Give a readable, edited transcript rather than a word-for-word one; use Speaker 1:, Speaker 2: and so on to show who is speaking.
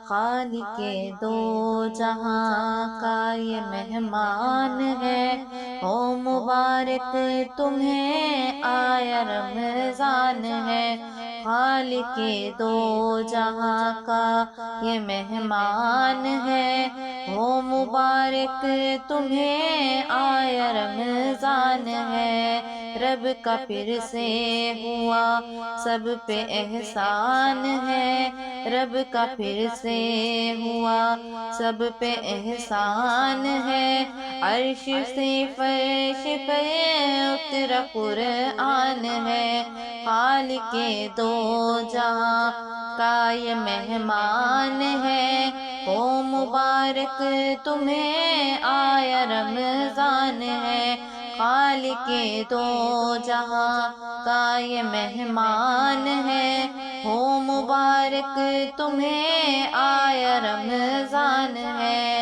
Speaker 1: خالق دو جہاں کا یہ مہمان ہے، ہو مبارک تمہیں آیا رمضان ہے۔ خالق دو جہاں کا یہ مہمان ہے، ہو مبارک تمہیں آیا رمضان ہے۔ رب کا پھر سے ہوا سب پہ احسان ہے، رب کا پھر سے ہوا سب پہ احسان ہے۔ عرش سے فرش پہ اترا قرآن ہے، خالق دو جہاں کا یہ مہمان ہے، ہو مبارک تمہیں آیا رمضان ہے۔ خالق دو جہاں کا یہ مہمان ہے، ہو مبارک تمہیں آیا رمضان ہے۔